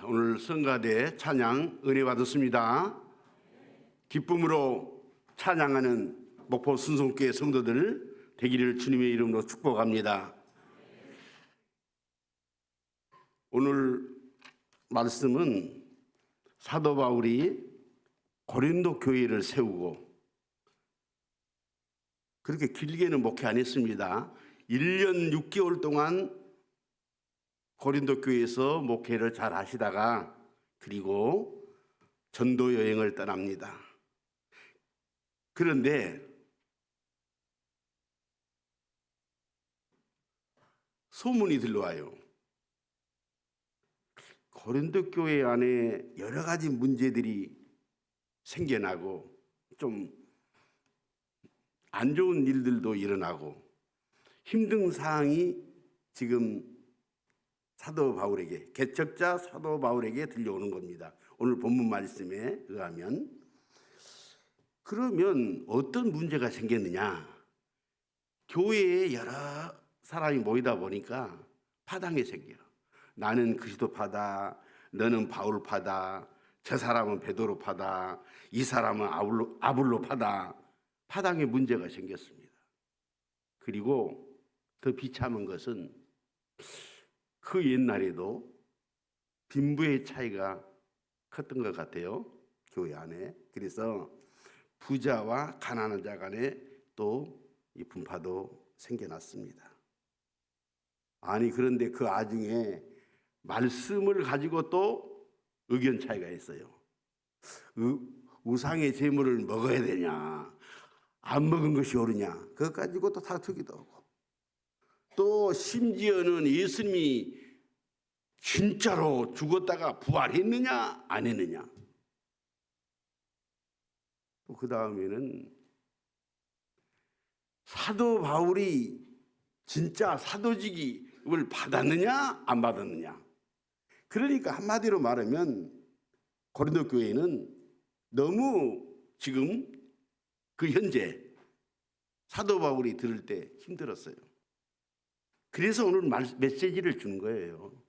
오늘 성가대 찬양 은혜 받았습니다. 기쁨으로 찬양하는 목포 순송교회 성도들 되기를 주님의 이름으로 축복합니다. 오늘 말씀은 사도 바울이 고린도 교회를 세우고 그렇게 길게는 목회 안 했습니다. 1년 6개월 동안 고린도 교회에서 목회를 잘 하시다가 그리고 전도 여행을 떠납니다. 그런데 소문이 들려와요. 고린도 교회 안에 여러 가지 문제들이 생겨나고 좀 안 좋은 일들도 일어나고 힘든 상황이 지금 사도 바울에게, 개척자 사도 바울에게 들려오는 겁니다. 오늘 본문 말씀에 의하면. 그러면 어떤 문제가 생겼느냐? 교회에 여러 사람이 모이다 보니까 파당이 생겨요. 나는 그리스도파다, 너는 바울파다, 저 사람은 베드로파다, 이 사람은 아볼로파다. 파당에 문제가 생겼습니다. 그리고 더 비참한 것은 그 옛날에도 빈부의 차이가 컸던 것 같아요. 교회 안에. 그래서 부자와 가난한 자 간에 또 이 분파도 생겨났습니다. 아니 그런데 그 와중에 말씀을 가지고 또 의견 차이가 있어요. 우상의 제물을 먹어야 되냐, 안 먹은 것이 옳으냐, 그것 가지고 또 다투기도 하고, 또 심지어는 예수님이 진짜로 죽었다가 부활했느냐 안 했느냐. 또 그 다음에는 사도 바울이 진짜 사도직을 받았느냐 안 받았느냐. 그러니까 한마디로 말하면 고린도 교회는 너무 지금 그 현재 사도 바울이 들을 때 힘들었어요. 그래서 오늘 메시지를 주는 거예요.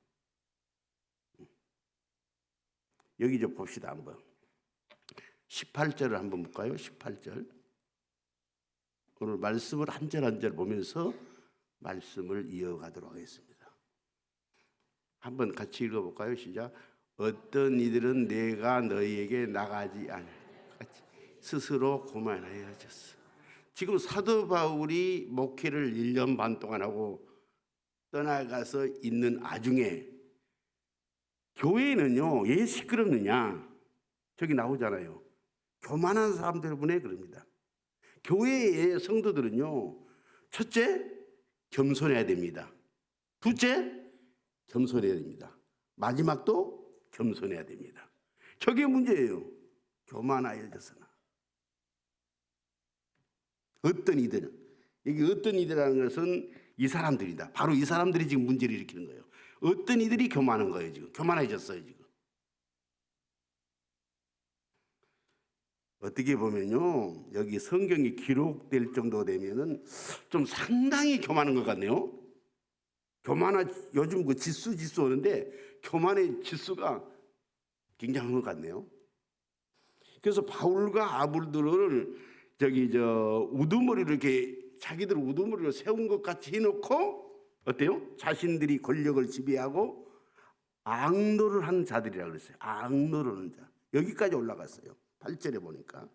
여기 좀 봅시다 한번. 18절을 한번 볼까요? 18절. 오늘 말씀을 한 절 한 절 보면서 말씀을 이어가도록 하겠습니다. 한번 같이 읽어볼까요? 시작. 어떤 이들은 내가 너희에게 나가지 않을 같이 스스로 고만하여졌어. 지금 사도 바울이 목회를 1년 반 동안 하고 떠나가서 있는 와중에 교회는요, 왜 시끄럽느냐? 저기 나오잖아요. 교만한 사람들 때문에 그럽니다. 교회의 성도들은요, 첫째, 겸손해야 됩니다. 둘째, 겸손해야 됩니다. 마지막도 겸손해야 됩니다. 저게 문제예요. 교만하여져서나. 어떤 이들은, 여기 어떤 이들이라는 것은 이 사람들이다. 바로 이 사람들이 지금 문제를 일으키는 거예요. 어떤 이들이 교만한 거예요, 지금. 교만해졌어요, 지금. 어떻게 보면요, 여기 성경이 기록될 정도 되면은 좀 상당히 교만한 것 같네요. 요즘 그 지수 오는데 교만의 지수가 굉장한 것 같네요. 그래서 바울과 아볼로를 우두머리를 이렇게 자기들 우두머리로 세운 것 같이 해놓고 어때요? 자신들이 권력을 지배하고 악노를 하는 자들이라고 그랬어요. 악노를 하는 자. 여기까지 올라갔어요. 8절에 보니까.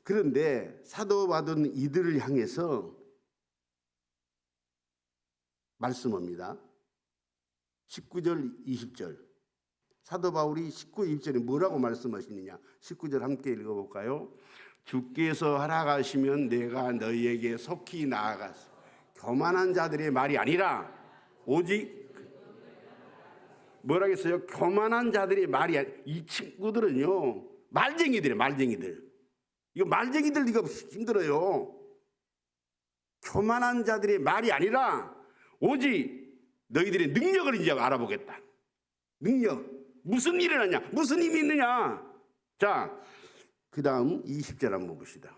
그런데 사도받은 이들을 향해서 말씀합니다. 19절 20절. 사도 바울이 19, 20절에 뭐라고 말씀하시느냐. 19절 함께 읽어볼까요? 주께서 허락하시면 내가 너희에게 속히 나아가서 교만한 자들의 말이 아니라 오직 뭐라겠어요? 교만한 자들의 말이 아니라. 이 친구들은요, 말쟁이들이에요. 말쟁이들. 이거 말쟁이들 이거 힘들어요. 교만한 자들의 말이 아니라 오직 너희들의 능력을 이제 알아보겠다. 능력. 무슨 일을 하냐? 무슨 힘이 있느냐? 자, 그 다음 20절 한번 봅시다.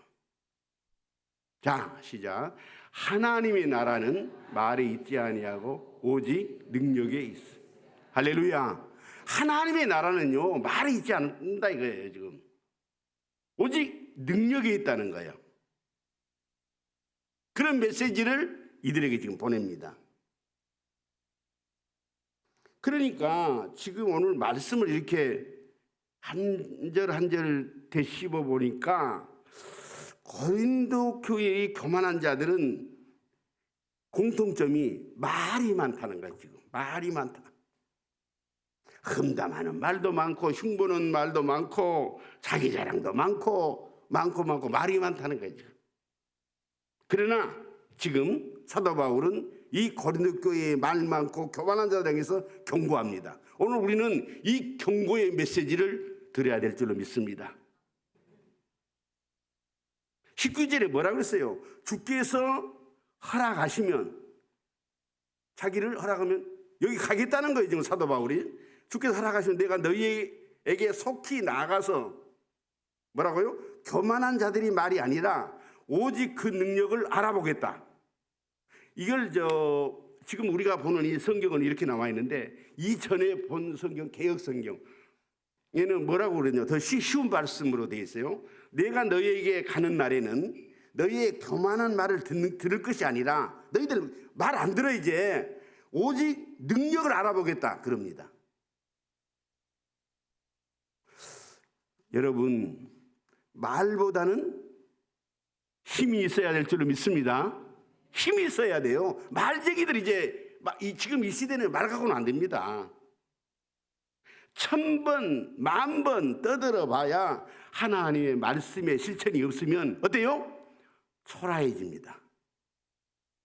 자, 시작. 하나님의 나라는 말에 있지 아니하고 오직 능력에 있어. 할렐루야. 하나님의 나라는요, 말이 있지 않는다 이거예요, 지금. 오직 능력이 있다는 거예요. 그런 메시지를 이들에게 지금 보냅니다. 그러니까 지금 오늘 말씀을 이렇게 한 절 한 절 되씹어 보니까 고린도 교회의 교만한 자들은 공통점이 말이 많다는 거예요. 지금 말이 많다. 험담하는 말도 많고 흉보는 말도 많고 자기 자랑도 많고 말이 많다는 거죠. 그러나 지금 사도 바울은 이 고린도 교회에 말 많고 교만한 자들에게서 경고합니다. 오늘 우리는 이 경고의 메시지를 들어야 될 줄로 믿습니다. 19절에 뭐라고 했어요? 주께서 허락하시면, 자기를 허락하면 여기 가겠다는 거예요. 지금 사도 바울이 주께서 허락하시면 내가 너희에게 속히 나가서 뭐라고요? 교만한 자들이 말이 아니라 오직 그 능력을 알아보겠다. 이걸 지금 우리가 보는 이 성경은 이렇게 나와 있는데, 이전에 본 성경, 개역 성경 얘는 뭐라고 그러냐? 더 쉬운 말씀으로 되어 있어요. 내가 너희에게 가는 날에는 너희의 교만한 말을 들을 것이 아니라, 너희들 말 안 들어 이제 오직 능력을 알아보겠다 그럽니다. 여러분, 말보다는 힘이 있어야 될 줄로 믿습니다. 힘이 있어야 돼요. 말쟁이들 이제 지금 이 시대는 말 갖고는 안 됩니다. 1000번, 10,000번 떠들어 봐야 하나님의 말씀에 실천이 없으면 어때요? 초라해집니다.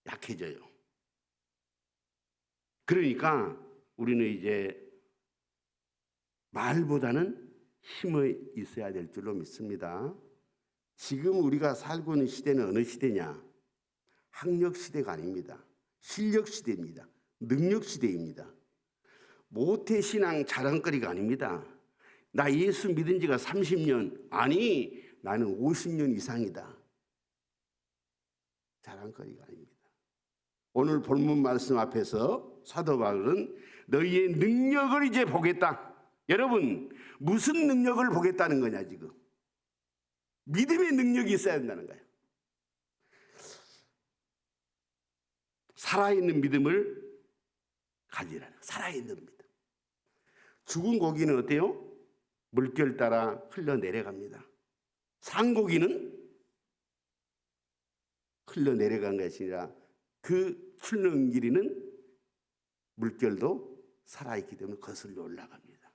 약해져요. 그러니까 우리는 이제 말보다는 힘이 있어야 될 줄로 믿습니다. 지금 우리가 살고 있는 시대는 어느 시대냐? 학력 시대가 아닙니다. 실력 시대입니다. 능력 시대입니다. 모태신앙 자랑거리가 아닙니다. 나 예수 믿은 지가 30년, 아니 나는 50년 이상이다. 자랑거리가 아닙니다. 오늘 본문 말씀 앞에서 사도 바울은 너희의 능력을 이제 보겠다. 여러분, 무슨 능력을 보겠다는 거냐 지금? 믿음의 능력이 있어야 된다는 거예요. 살아있는 믿음을 가지라는, 살아있는 믿음. 죽은 고기는 어때요? 물결 따라 흘러내려갑니다. 산 고기는 흘러내려간 것이 아니라 그 흘러내리는 물결도 살아있기 때문에 거슬러 올라갑니다.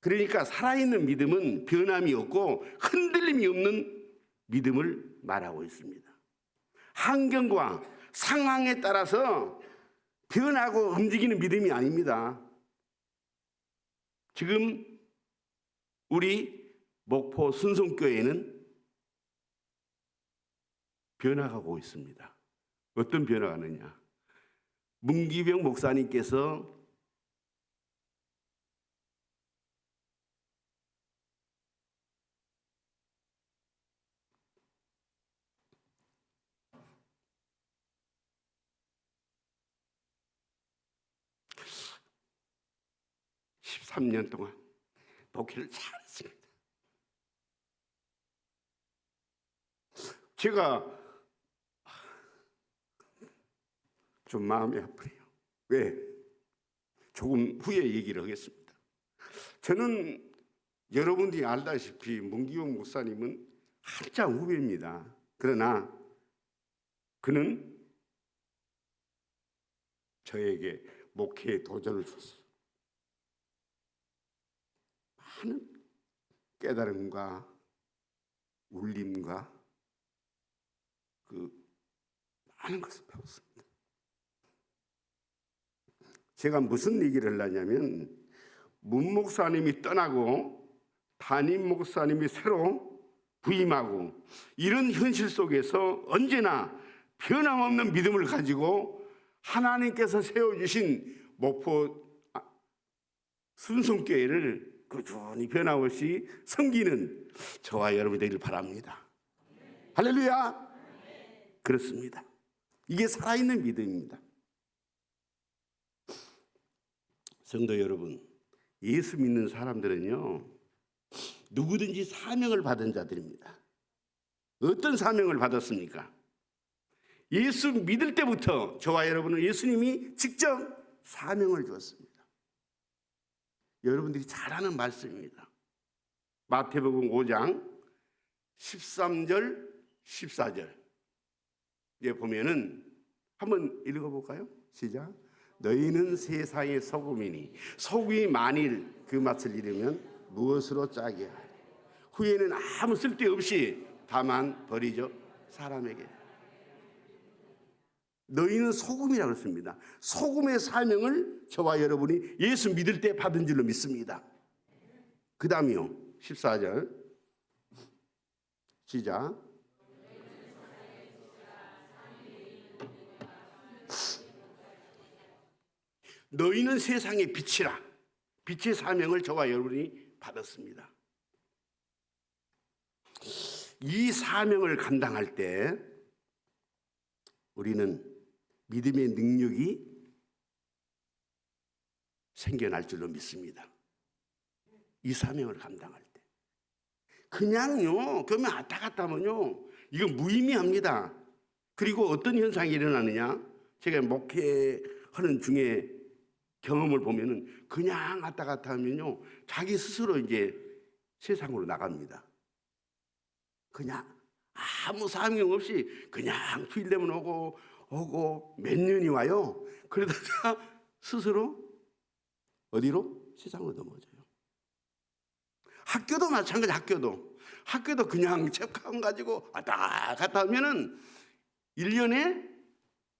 그러니까 살아있는 믿음은 변함이 없고 흔들림이 없는 믿음을 말하고 있습니다. 환경과 상황에 따라서 변하고 움직이는 믿음이 아닙니다. 지금 우리 목포 순송교회는 변화가고 있습니다. 어떤 변화가 있느냐? 문기병 목사님께서 (13) 년 동안 목회를 잘했습니다. 제가 좀 마음이 아프네요. 왜? 조금 후에 얘기를 하겠습니다. 저는 여러분들이 알다시피 문기용 목사님은 한참 후배입니다. 그러나 그는 저에게 목회에 도전을 줬어요. 많은 깨달음과 울림과 그 많은 것을 배웠습니다. 제가 무슨 얘기를 하려냐면, 문 목사님이 떠나고 담임 목사님이 새로 부임하고 이런 현실 속에서 언제나 변함없는 믿음을 가지고 하나님께서 세워주신 목포 순송교회를 꾸준히 변함없이 섬기는 저와 여러분이 되기를 바랍니다. 할렐루야. 그렇습니다. 이게 살아있는 믿음입니다. 성도 여러분, 예수 믿는 사람들은요, 누구든지 사명을 받은 자들입니다. 어떤 사명을 받았습니까? 예수 믿을 때부터 저와 여러분은 예수님이 직접 사명을 주었습니다. 여러분들이 잘 아는 말씀입니다. 마태복음 5장 13절 14절 보면은 한번 읽어볼까요? 시작. 너희는 세상의 소금이니 소금이 만일 그 맛을 잃으면 무엇으로 짜게 하리. 후에는 아무 쓸데없이 다만 버리죠 사람에게. 너희는 소금이라고 했습니다. 소금의 사명을 저와 여러분이 예수 믿을 때 받은 줄로 믿습니다. 그 다음이요 14절 시작. 너희는 세상의 빛이라. 빛의 사명을 저와 여러분이 받았습니다. 이 사명을 감당할 때 우리는 믿음의 능력이 생겨날 줄로 믿습니다. 이 사명을 감당할 때 그냥요 그러면 왔다 갔다 하면요 이건 무의미합니다. 그리고 어떤 현상이 일어나느냐, 제가 목회하는 중에 경험을 보면은 그냥 왔다 갔다 하면요 자기 스스로 이제 세상으로 나갑니다. 그냥 아무 사명 없이 그냥 휴일 되면 오고 몇 년이 와요. 그러다가 스스로 어디로? 세상으로 넘어져요. 학교도 마찬가지. 학교도 그냥 책가방 가지고 왔다 갔다 하면은 1년에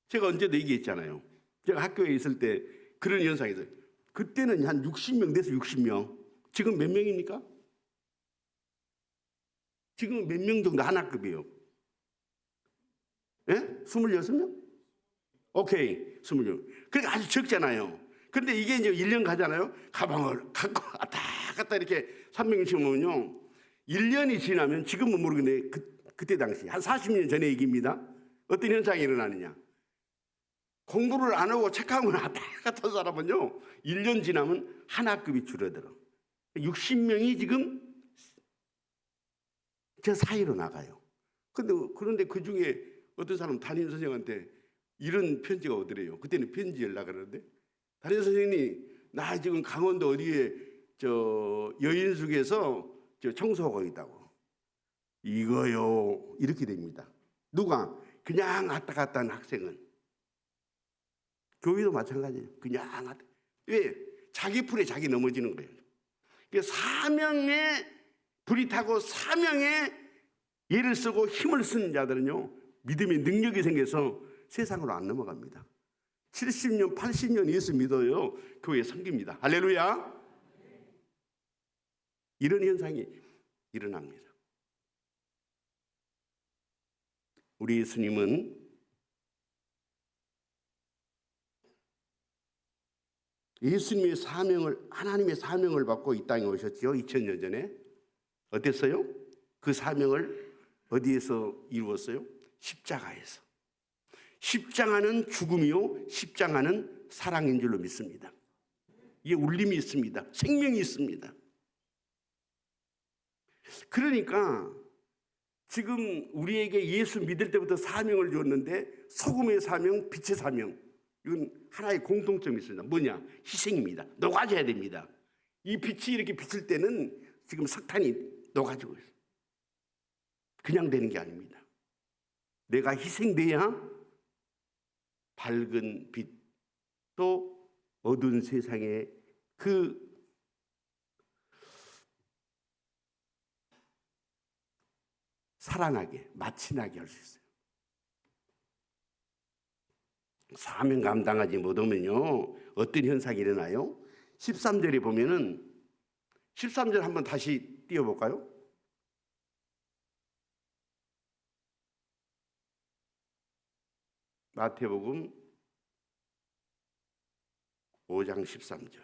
제가 언제도 얘기했잖아요. 제가 학교에 있을 때 그런 현상이 있어요. 그때는 한 60명 돼서 60명. 지금 몇 명입니까? 지금 몇 명 정도 한 학급이에요? 예? 26명? 오케이, 26. 그러니까 아주 적잖아요. 근데 이게 이제 1년 가잖아요. 가방을 갖고 왔다 갔다 이렇게 300명씩 오면요. 1년이 지나면 지금은 모르겠는데 그때 당시 한 40년 전의 얘기입니다. 어떤 현상이 일어나느냐. 공부를 안 하고 책가방을 왔다 갔다 한 사람은요. 1년 지나면 한 학급이 줄어들어. 60명이 지금 저 사이로 나가요. 그런데 그 중에 어떤 사람 담임 선생님한테 이런 편지가 오더래요. 그때는 편지 연락을 하는데 담임 선생님이 나 지금 강원도 어디에 저 여인숙에서 저 청소하고 있다고. 이거요 이렇게 됩니다. 누가 그냥 왔다 갔다 하는 학생은. 교회도 마찬가지예요. 그냥 왔다. 왜? 자기 풀에 자기 넘어지는 거예요. 사명에 불이 타고 사명에 예를 쓰고 힘을 쓰는 자들은요 믿음의 능력이 생겨서 세상으로 안 넘어갑니다. 70년 80년 예수 믿어요 교회에 섬깁니다. 할렐루야. 이런 현상이 일어납니다. 우리 예수님은 예수님의 사명을, 하나님의 사명을 받고 이 땅에 오셨죠. 2000년 전에. 어땠어요? 그 사명을 어디에서 이루었어요? 십자가에서. 십자가는 죽음이요, 십자가는 사랑인 줄로 믿습니다. 이게 울림이 있습니다. 생명이 있습니다. 그러니까 지금 우리에게 예수 믿을 때부터 사명을 주었는데 소금의 사명, 빛의 사명, 이건 하나의 공통점이 있습니다. 뭐냐? 희생입니다. 녹아져야 됩니다. 이 빛이 이렇게 비칠 때는 지금 석탄이 녹아지고 있어요. 그냥 되는 게 아닙니다. 내가 희생돼야 밝은 빛, 또 어두운 세상에 그 살아나게, 마치 나게 할 수 있어요. 사명 감당하지 못하면요 어떤 현상이 일어나요? 13절에 보면은 13절 한번 다시 띄워볼까요? 마태복음 5장 13절.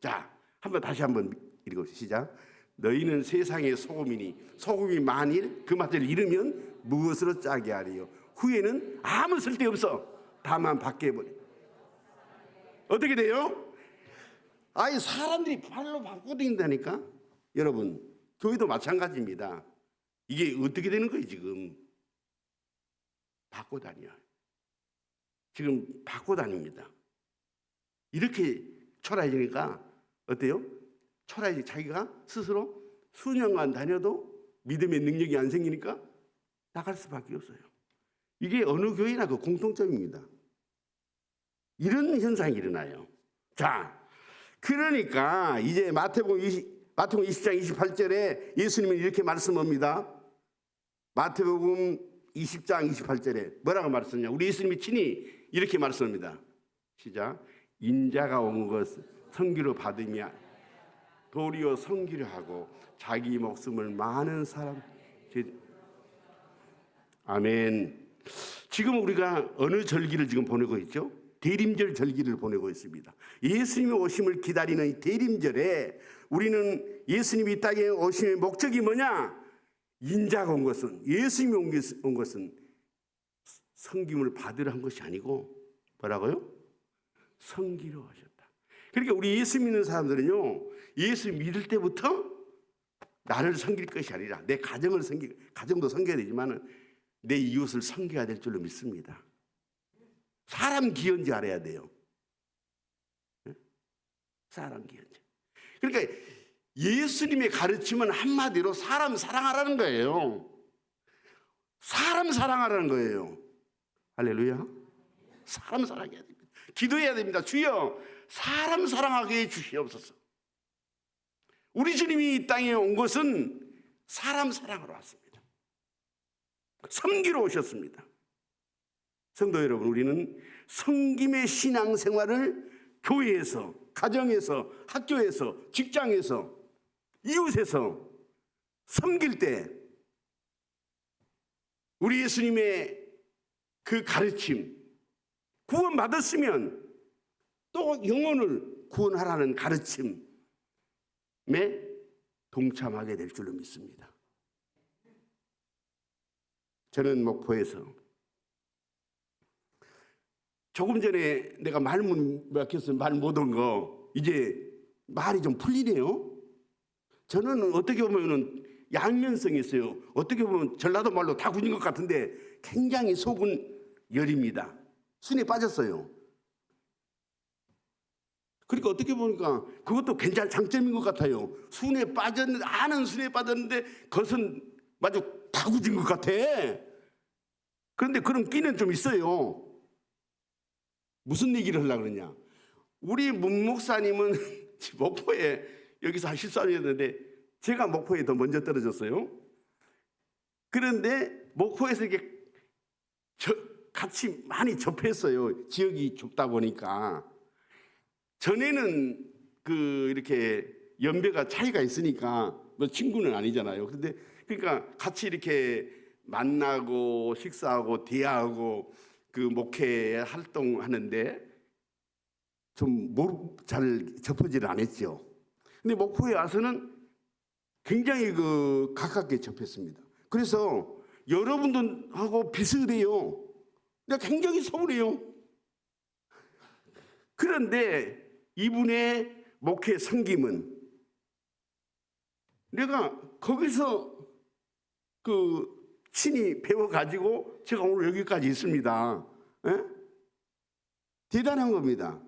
자, 다시 한번 읽어보시죠. 시작. 너희는 세상의 소금이니 소금이 만일 그 맛을 잃으면 무엇으로 짜게 하리요? 후에는 아무 쓸데없어 다만 밖에 버려. 어떻게 돼요? 아니 사람들이 발로 바꾸고 다닌다니까. 여러분 교회도 마찬가지입니다. 이게 어떻게 되는 거예요 지금? 바꿔 다녀. 지금 바꿔 다닙니다. 이렇게 초라해지니까 어때요? 초라해지 자기가 스스로 수년간 다녀도 믿음의 능력이 안 생기니까 나갈 수밖에 없어요. 이게 어느 교회나 그 공통점입니다. 이런 현상이 일어나요. 자, 그러니까 이제 마태복음 20장 28절에 예수님은 이렇게 말씀합니다. 마태복음 20장 28절에 뭐라고 말씀하냐? 우리 예수님이 친히 이렇게 말씀합니다. 시작. 인자가 온 것은 선기로 받으며 도리어 선기를 하고 자기 목숨을 많은 사람. 아멘. 지금 우리가 어느 절기를 지금 보내고 있죠? 대림절 절기를 보내고 있습니다. 예수님의 오심을 기다리는 이 대림절에 우리는 예수님이 이 땅에 오심의 목적이 뭐냐? 인자가 온 것은, 예수님이 온 것은 섬김을 받으려 한 것이 아니고 뭐라고요? 섬기러 오셨다. 그러니까 우리 예수 믿는 사람들은요, 예수 믿을 때부터 나를 섬길 것이 아니라 내 가정도 섬겨야 되지만 내 이웃을 섬겨야 될 줄로 믿습니다. 사람 기여인지 알아야 돼요. 사람 기여인지. 그러니까 예수님의 가르침은 한마디로 사람 사랑하라는 거예요. 사람 사랑하라는 거예요. 할렐루야. 사람 사랑해야 됩니다. 기도해야 됩니다. 주여 사람 사랑하게 해주시옵소서. 우리 주님이 이 땅에 온 것은 사람 사랑하러 왔습니다. 섬기러 오셨습니다. 성도 여러분, 우리는 섬김의 신앙생활을 교회에서, 가정에서, 학교에서, 직장에서, 이웃에서 섬길 때 우리 예수님의 그 가르침, 구원받았으면 또 영혼을 구원하라는 가르침에 동참하게 될 줄로 믿습니다. 저는 목포에서 조금 전에 내가 말 못 온 거 이제 말이 좀 풀리네요. 저는 어떻게 보면 양면성이 있어요. 어떻게 보면 전라도 말로 다 굳은 것 같은데 굉장히 속은 열입니다. 순에 빠졌어요. 그러니까 어떻게 보니까 그것도 괜찮은 장점인 것 같아요. 순에 빠졌는데, 아는 순에 빠졌는데 겉은 마주 다 굳은 것 같아. 그런데 그런 끼는 좀 있어요. 무슨 얘기를 하려고 그러냐? 우리 문 목사님은 목포에 여기서 한 14년이었는데 제가 목포에 더 먼저 떨어졌어요. 그런데 목포에서 이렇게 같이 많이 접했어요. 지역이 좁다 보니까. 전에는 이렇게 연배가 차이가 있으니까 뭐 친구는 아니잖아요. 그런데 그러니까 같이 이렇게 만나고 식사하고 대화하고 그 목회 활동하는데 좀 잘 접하지를 않았죠. 근데 목포에 와서는 굉장히 가깝게 접했습니다. 그래서 여러분들하고 비슷해요. 내가 굉장히 서운해요. 그런데 이분의 목회 섬김은 내가 거기서 친히 배워가지고 제가 오늘 여기까지 있습니다. 에? 대단한 겁니다.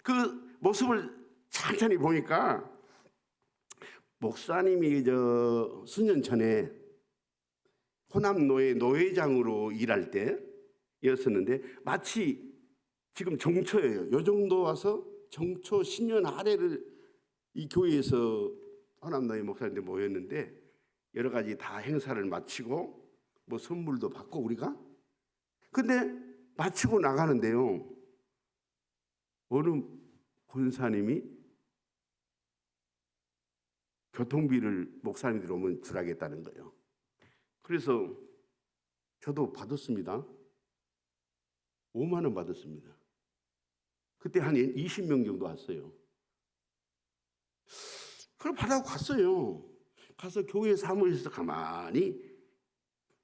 그 모습을 천천히 보니까 목사님이 수년 전에 호남노회 노회장으로 일할 때였었는데 마치 지금 정초예요. 요 정도 와서 정초 10년 아래를 이 교회에서 호남노회 목사님들 모였는데 여러 가지 다 행사를 마치고 뭐 선물도 받고 우리가 근데 마치고 나가는데요. 어느 권사님이 교통비를 목사님들이 오면 주라겠다는 거예요. 그래서 저도 받았습니다. 5만 원 받았습니다. 그때 한 20명 정도 왔어요. 그걸 받아고 갔어요. 가서 교회 사무실에서 가만히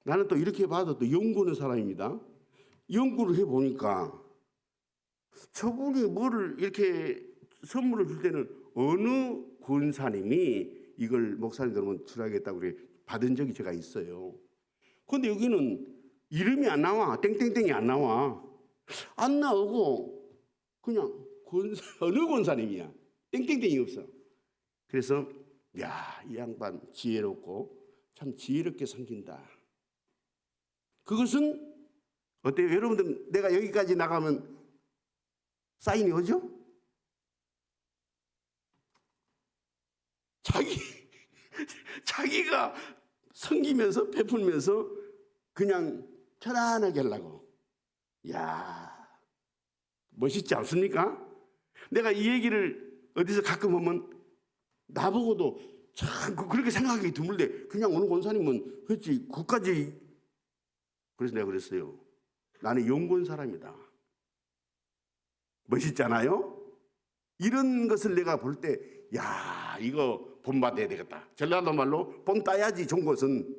나는 또 이렇게 봐도 또 연구하는 사람입니다. 연구를 해보니까 저분이 뭐를 이렇게 선물을 줄 때는 어느 권사님이 이걸 목사님들은 출하겠다고 그래 받은 적이 제가 있어요. 근데 여기는 이름이 안 나와. 땡땡땡이 안 나와. 안 나오고 그냥 어느 권사님이야. 땡땡땡이 없어. 그래서 야, 이 양반 지혜롭고 참 지혜롭게 섬긴다. 그것은 어때요? 여러분들 내가 여기까지 나가면 사인이 오죠? 자기가 섬기면서 베풀면서 그냥 편안하게 하려고. 야, 멋있지 않습니까? 내가 이 얘기를 어디서 가끔 하면 나보고도 참 그렇게 생각하기 드물데 그냥 어느 권사님은 그렇지 그까지. 그래서 내가 그랬어요. 나는 연구한 사람이다. 멋있잖아요? 이런 것을 내가 볼 때, 야, 이거 본받아야 되겠다. 전라도 말로 본 따야지 좋은 것은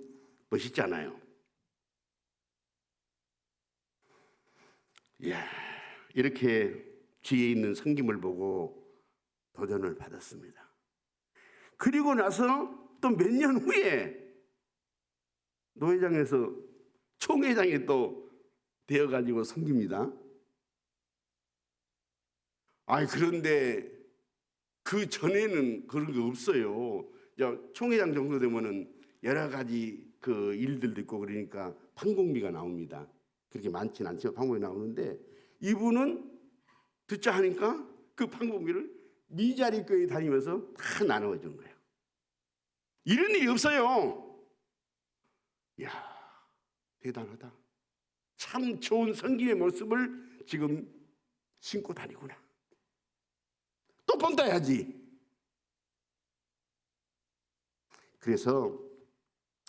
멋있잖아요. 이야, 이렇게 지혜 있는 섬김을 보고 도전을 받았습니다. 그리고 나서 또 몇 년 후에 노회장에서 총회장이 또 되어가지고 섬깁니다. 그런데 그 전에는 그런 게 없어요. 총회장 정도 되면은 여러 가지 그 일들도 있고 그러니까 판공비가 나옵니다. 그렇게 많지는 않지만 판공비 나오는데 이분은 듣자 하니까 그 판공비를 미자리 교회 다니면서 다 나눠 준 거예요. 이런 일이 없어요. 이야, 대단하다. 참 좋은 섬김의 모습을 지금 신고 다니구나. 또 본따야지. 그래서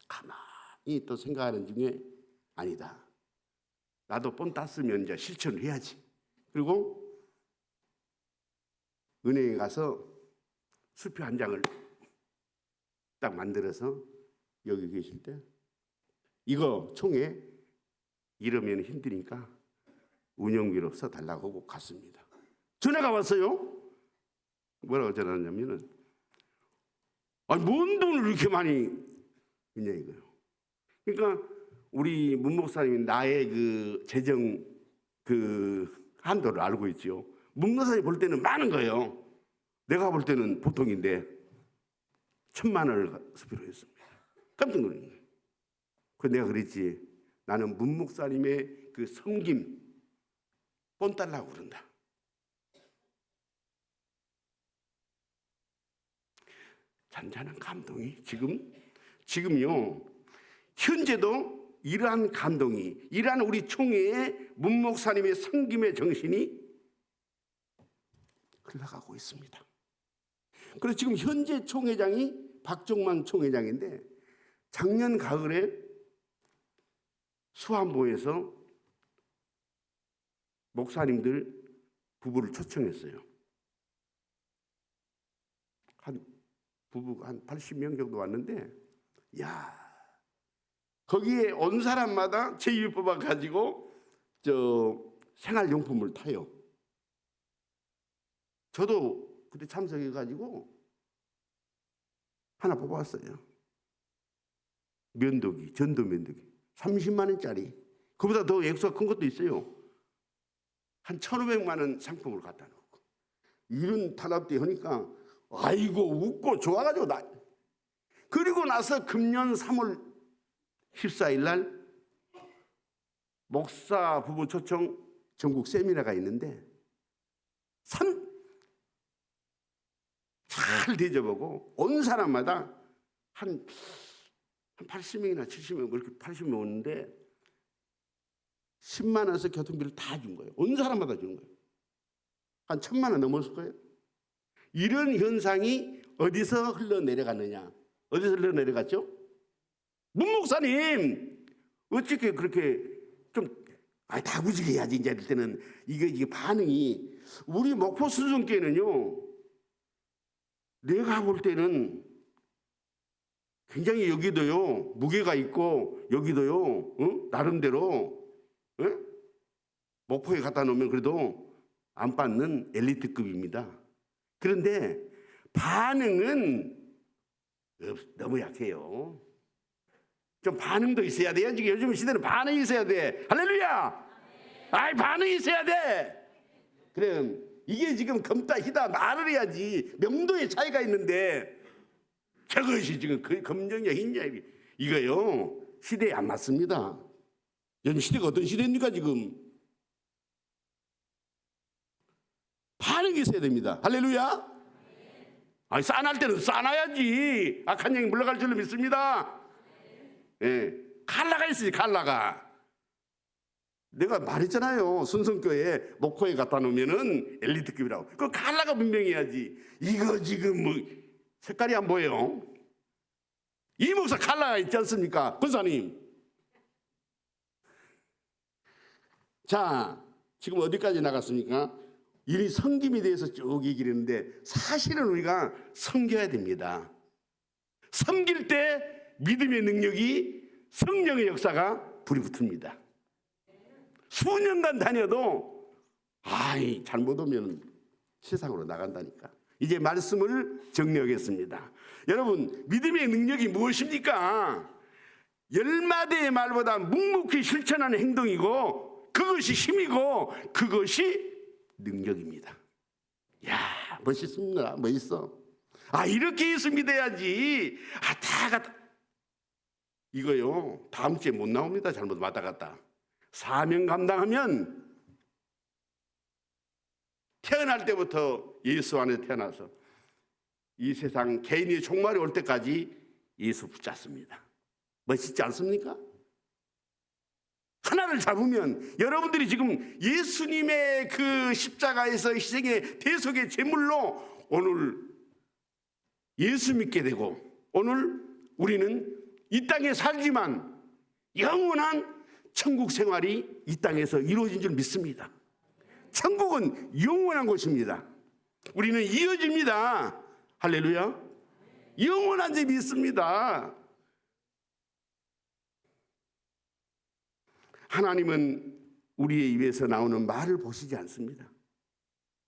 가만히 또 생각하는 중에 아니다. 나도 본 땄으면 이제 실천을 해야지. 그리고 은행에 가서 수표 한 장을 딱 만들어서 여기 계실 때 이거 총회 이러면 힘드니까 운영비로 써달라고 하고 갔습니다. 전화가 왔어요. 뭐라고 전화했냐면은 뭔 돈을 이렇게 많이 있냐 이거요. 그러니까 우리 문 목사님이 나의 그 재정 그 한도를 알고 있죠. 문 목사님 볼 때는 많은 거예요. 내가 볼 때는 보통인데 1,000만 원을 수표로 했습니다. 깜짝 놀란 거예요. 그래서 내가 그랬지. 나는 문 목사님의 그 섬김 본 달라고 그런다. 잔잔한 감동이 지금요 현재도 이러한 감동이 이러한 우리 총회의 문 목사님의 섬김의 정신이 흘러가고 있습니다. 그래서 지금 현재 총회장이 박종만 총회장인데 작년 가을에 수안보에서 목사님들 부부를 초청했어요. 부부가 한 80명 정도 왔는데, 야, 거기에 온 사람마다 제일 뽑아 가지고 생활용품을 타요. 저도 그때 참석해 가지고 하나 뽑아왔어요. 면도기, 전도 면도기, 30만 원짜리. 그보다 더 액수가 큰 것도 있어요. 한 1,500만 원 상품을 갖다 놓고 이런 탄압대 하니까 아이고 웃고 좋아가지고 그리고 나서 금년 3월 14일 날 목사 부부 초청 전국 세미나가 있는데 잘 대접하고 온 사람마다 한 80명이나 70명 그렇게 80명 오는데 10만 원에서 교통비를 다 준 거예요. 온 사람마다 주는 거예요. 한 1,000만 원 넘었을 거예요. 이런 현상이 어디서 흘러내려갔느냐? 어디서 흘러내려갔죠? 문 목사님 어떻게 그렇게 좀 다구지게 해야지 이제 이럴 때는 이게 반응이 우리 목포 수준교회는요 내가 볼 때는 굉장히 여기도요 무게가 있고 여기도요 나름대로 목포에 갖다 놓으면 그래도 안 받는 엘리트급입니다. 그런데 반응은 너무 약해요. 좀 반응도 있어야 돼요. 지금 요즘 시대는 반응이 있어야 돼. 할렐루야. 아이, 반응이 있어야 돼. 그래, 이게 지금 검다 희다 말을 해야지. 명도의 차이가 있는데 저것이 지금 그 검정이야 흰냐 이거요 시대에 안 맞습니다. 요즘 시대가 어떤 시대입니까? 지금 반응이 있어야 됩니다. 할렐루야. 아니, 싸날 때는 싸놔야지. 악한 영이 물러갈 줄로 믿습니다. 예, 칼라가 있어요. 칼라가. 내가 말했잖아요. 순성교회 목포에 갖다 놓으면은 엘리트급이라고. 그 칼라가 분명해야지. 이거 지금 뭐 색깔이 안 보여요. 이 목사 칼라가 있지 않습니까, 권사님? 자, 지금 어디까지 나갔습니까? 이 섬김에 대해서 쭉 얘기를 했는데 사실은 우리가 섬겨야 됩니다. 섬길 때 믿음의 능력이 성령의 역사가 불이 붙습니다. 수년간 다녀도 잘못 오면 세상으로 나간다니까. 이제 말씀을 정리하겠습니다. 여러분, 믿음의 능력이 무엇입니까? 열마디의 말보다 묵묵히 실천하는 행동이고 그것이 힘이고 그것이 능력입니다. 야, 멋있습니다. 멋있어. 이렇게 예수 믿어야지. 다 갔다. 이거요 다음 주에 못 나옵니다. 잘못 왔다 갔다. 사명 감당하면 태어날 때부터 예수 안에 태어나서 이 세상 개인의 종말이 올 때까지 예수 붙잡습니다. 멋있지 않습니까? 하나를 잡으면 여러분들이 지금 예수님의 그 십자가에서 희생의 대속의 제물로 오늘 예수 믿게 되고 오늘 우리는 이 땅에 살지만 영원한 천국 생활이 이 땅에서 이루어진 줄 믿습니다. 천국은 영원한 곳입니다. 우리는 이어집니다. 할렐루야. 영원한 줄 믿습니다. 하나님은 우리의 입에서 나오는 말을 보시지 않습니다.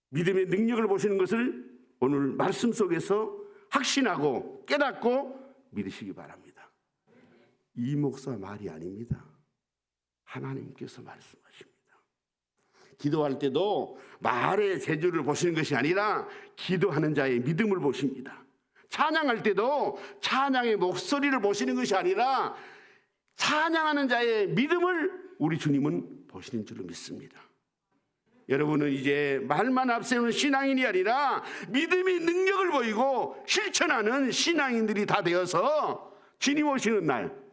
믿음의 능력을 보시는 것을 오늘 말씀 속에서 확신하고 깨닫고 믿으시기 바랍니다. 이 목사 말이 아닙니다. 하나님께서 말씀하십니다. 기도할 때도 말의 재주를 보시는 것이 아니라 기도하는 자의 믿음을 보십니다. 찬양할 때도 찬양의 목소리를 보시는 것이 아니라 찬양하는 자의 믿음을 우리 주님은 보시는 줄로 믿습니다. 여러분은 이제 말만 앞세우는 신앙인이 아니라 믿음의 능력을 보이고 실천하는 신앙인들이 다 되어서 주님 오시는 날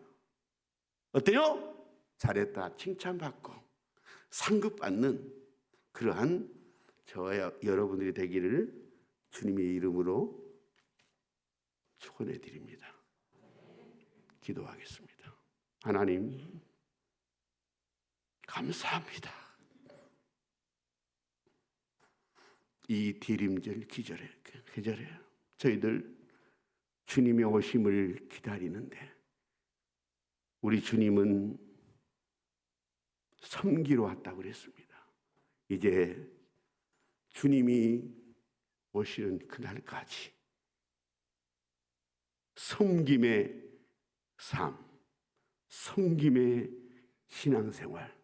어때요? 잘했다 칭찬받고 상급받는 그러한 저와 여러분들이 되기를 주님의 이름으로 축원해 드립니다. 기도하겠습니다. 하나님 감사합니다. 이 디림절 계절에 저희들 주님의 오심을 기다리는데 우리 주님은 섬기러 왔다고 그랬습니다. 이제 주님이 오시는 그날까지 섬김의 삶, 섬김의 신앙생활,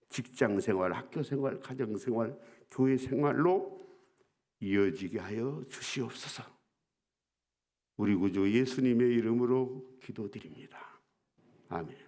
직장생활, 학교생활, 가정생활, 교회생활로 이어지게 하여 주시옵소서. 우리 구주 예수님의 이름으로 기도드립니다. 아멘.